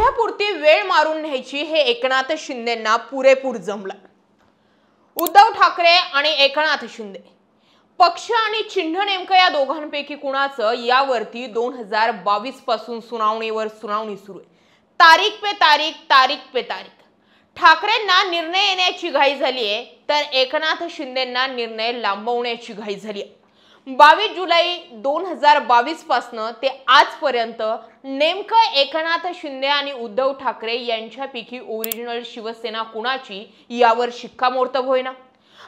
उघड्यापुरती वेळ मारून न्यायची हे एकनाथ शिंदेंना पुरेपूर जमलं। उद्धव ठाकरे आणि एकनाथ शिंदे पक्ष आणि चिन्ह नेमकं या दोघांपैकी कुणाचं यावरती 2022 पासून सुनावणीवर सुनावणी सुरू आहे। तारीख पे तारीख ठाकरेंना निर्णय येण्याची घाई झाली आहे, तर एकनाथ शिंदेंना निर्णय लांबवण्याची घाई झाली आहे। 22 जुलै 2022 पासून ते आजपर्यंत नेमकं एकनाथ शिंदे आणि उद्धव ठाकरे यांच्यापैकी ओरिजिनल शिवसेना कुणाची यावर शिक्कामोर्तब होईना।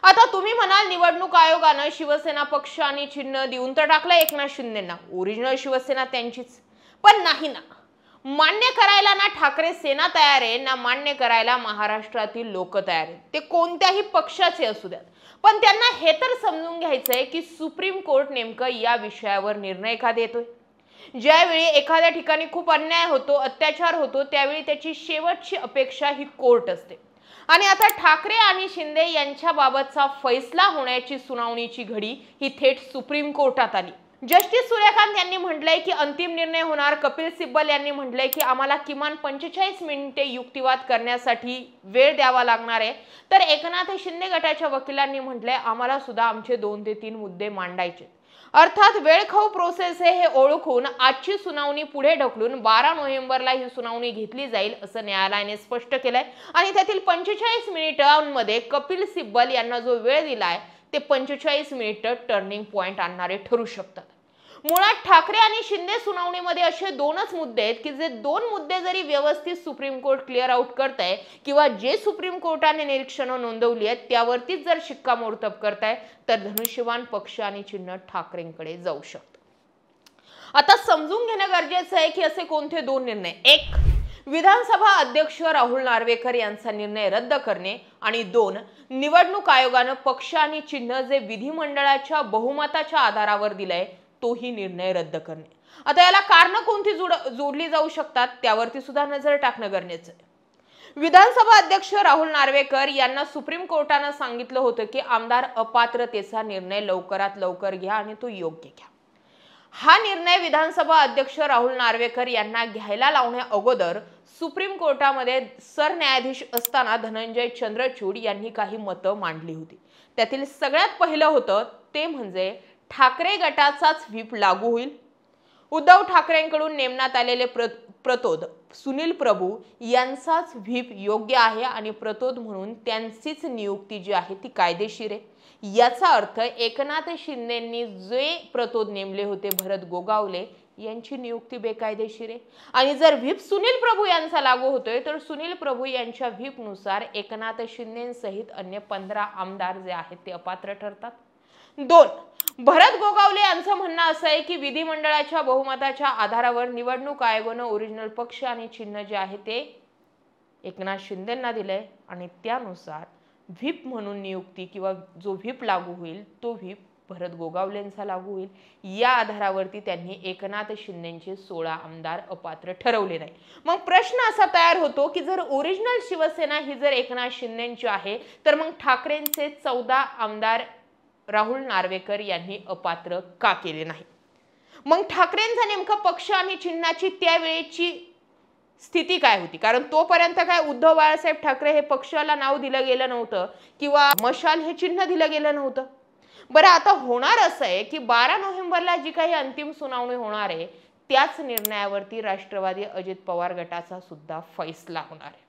आता तुम्ही म्हणाल निवडणूक आयोगाने शिवसेना पक्ष आणि चिन्ह देऊन तर टाकलं एकनाथ शिंदेंना, ओरिजिनल शिवसेना त्यांचीच। पण नाही ना, मान्य करायला ना ठाकरे सेना तयार आहे, ना मान्य करायला महाराष्ट्रातील लोक तयार आहेत, ते कोणत्याही पक्षाचे असू द्यात। पण त्यांना हे तर समजून घ्यायचंय की सुप्रीम कोर्ट नेमकं या विषयावर निर्णय का देतोय। ज्यावेळी एखाद्या ठिकाणी खूप अन्याय होतो, अत्याचार होतो, त्यावेळी त्याची शेवटची अपेक्षा ही कोर्ट असते। आणि आता ठाकरे आणि शिंदे यांच्या बाबतचा फैसला होण्याची सुनावणीची घडी ही थेट सुप्रीम कोर्टात आली। जस्टिस सूर्यकांत यांनी म्हटलंय की अंतिम निर्णय होणार। कपिल सिब्बल यांनी म्हटलंय की आम्हाला किमान 45 मिनिटे युक्तिवाद करण्यासाठी वेळ द्यावा लागणार आहे। तर एकनाथ शिंदे गटाच्या वकिलांनी म्हटलंय आम्हाला सुद्धा आमचे 2 ते 3 मुद्दे मांडायचे। अर्थात वेळखाऊ प्रोसेस आहे हे ओळखून आजची सुनावणी पुढे ढकलून 12 नोव्हेंबरला ही सुनावणी घेतली जाईल असं न्यायालयाने स्पष्ट केलंय। आणि त्यातील 45 मिनिटांमध्ये कपिल सिब्बल यांना जो वेळ दिलाय ते 45 मिनिटं टर्निंग पॉइंट आणणारे ठरू शकतात। मुळात ठाकरे आणि शिंदे सुनावणीमध्ये असे 2च मुद्दे आहेत की जे 2 मुद्दे जरी व्यवस्थित सुप्रीम कोर्ट क्लिअर आउट करताय किंवा जे सुप्रीम कोर्टाने निरीक्षणं नोंदवली आहेत त्यावरतीच जर शिक्कामोर्तब करताय तर धनुष्यबाण पक्ष आणि चिन्ह ठाकरेंकडे जाऊ शकतं। आता समजून घेणं गरजेचं आहे की असे कोणते 2 निर्णय। एक, विधानसभा अध्यक्ष राहुल नार्वेकर यांचा निर्णय रद्द करणे आणि 2, निवडणूक आयोगाने पक्ष आणि चिन्ह जे विधिमंडळाच्या बहुमताच्या आधारावर दिलंय तोही निर्णय रद्द करणे। आता याला कारण कोणती जोडली जाऊ शकतात त्यावरती सुद्धा नजर टाकणं गरजेचं आहे। विधानसभा अध्यक्ष राहुल नार्वेकर यांना सुप्रीम कोर्टाने सांगितलं होतं की आमदार अपात्रतेचा निर्णय लवकरात लवकर घ्या आणि तो योग्य घ्या। हा निर्णय विधानसभा अध्यक्ष राहुल नार्वेकर यांना घ्यायला लावण्या अगोदर सुप्रीम कोर्टामध्ये सरन्यायाधीश असताना धनंजय चंद्रचूड यांनी काही मतं मांडली होती। त्यातील सगळ्यात पहिलं होतं ते म्हणजे ठाकरे गटाचाच व्हीप लागू होईल। उद्धव ठाकरेंकडून नेमण्यात आलेले प्रतोद सुनील प्रभू यांचाच व्हीप योग्य आहे आणि प्रतोद म्हणून त्यांचीच नियुक्ती जी आहे ती कायदेशीर आहे। याचा अर्थ एकनाथ शिंदेंनी जे प्रतोद नेमले होते भरत गोगावले यांची नियुक्ती बेकायदेशीर आहे। आणि जर व्हीप सुनील प्रभू यांचा लागू होतोय तर सुनील प्रभू यांच्या व्हीप नुसार एकनाथ शिंदेसहित अन्य 15 आमदार जे आहेत ते अपात्र ठरतात। 2, भरत गोगावले यांचं म्हणणं असं आहे की विधिमंडळाच्या बहुमताच्या आधारावर निवडणूक आयोगाने ओरिजिनल पक्ष आणि चिन्ह जे आहे ते एकनाथ शिंदेंना दिलंय आणि त्यानुसार व्हीप म्हणून नियुक्ती किंवा जो व्हीप लागू होईल तो व्हीप भरत गोगावलेंचा लागू होईल। या आधारावरती त्यांनी एकनाथ शिंदेचे 16 आमदार अपात्र ठरवले नाही। मग प्रश्न असा तयार होतो की जर ओरिजिनल शिवसेना ही जर एकनाथ शिंदेची आहे तर मग ठाकरेंचे 14 आमदार राहुल नार्वेकर यांनी अपात्र का केले नाही। मग ठाकरेंचा नेमका पक्ष आणि चिन्हाची त्यावेळेची स्थिती काय होती, कारण तोपर्यंत काय उद्धव बाळासाहेब ठाकरे हे पक्षाला नाव दिलं गेलं नव्हतं किंवा मशाल हे चिन्ह दिलं गेलं नव्हतं। बरं, आता होणार असं आहे की 12 नोव्हेंबरला जी काही अंतिम सुनावणी होणार आहे त्याच निर्णयावरती राष्ट्रवादी अजित पवार गटाचा सुद्धा फैसला होणार आहे।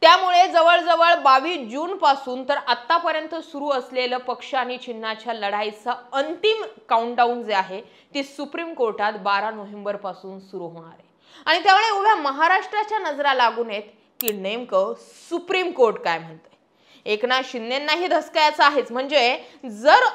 त्यामुळे जवळजवळ 22 जून पासून तर आतापर्यंत सुरू असलेलं पक्ष आणि चिन्हाच्या लढाईचं अंतिम काउंटडाऊन जे आहे ते सुप्रीम कोर्टात 12 नोव्हेंबर पासून सुरू होणार आहे। आणि त्यामुळे उभ्या महाराष्ट्राच्या नजरा लागून आहेत की नेमकं सुप्रीम कोर्ट काय म्हणतंय। एकनाथ शिंदेंनाही धसकायचं आहेच, म्हणजे जर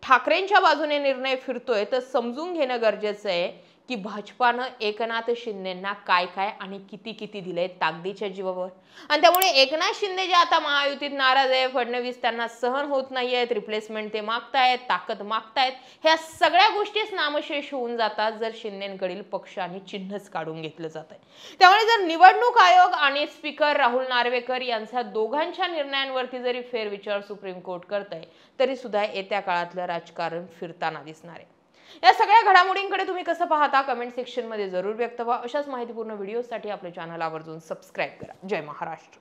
ठाकरेंच्या बाजूने निर्णय फिरतोय तर समजून घेणं गरजेचं आहे की भाजपानं एकनाथ शिंदेंना काय काय आणि किती किती दिलंय ताकदीच्या जीवावर। आणि त्यामुळे एकनाथ शिंदे जे आता महायुतीत नाराज आहे, फडणवीस त्यांना सहन होत नाहीयेत, रिप्लेसमेंट ते मागतायत, ताकद मागतायत, ह्या सगळ्या गोष्टीच नामशेष होऊन जातात जर शिंदेंकडील पक्ष आणि चिन्हच काढून घेतलं जात आहे। त्यामुळे जर निवडणूक आयोग आणि स्पीकर राहुल नार्वेकर यांच्या दोघांच्या निर्णयांवरती जरी फेरविचार सुप्रीम कोर्ट करतंय तरी सुद्धा येत्या काळातलं राजकारण फिरताना दिसणार आहे। या सगळ्या घडामोडींकडे तुम्ही कसं पाहता कमेंट सेक्शन मध्ये जरूर व्यक्त व्हा. अशाच माहितीपूर्ण व्हिडिओसाठी आपल्या चॅनल आवर्जून सबस्क्राईब करा. जय महाराष्ट्र.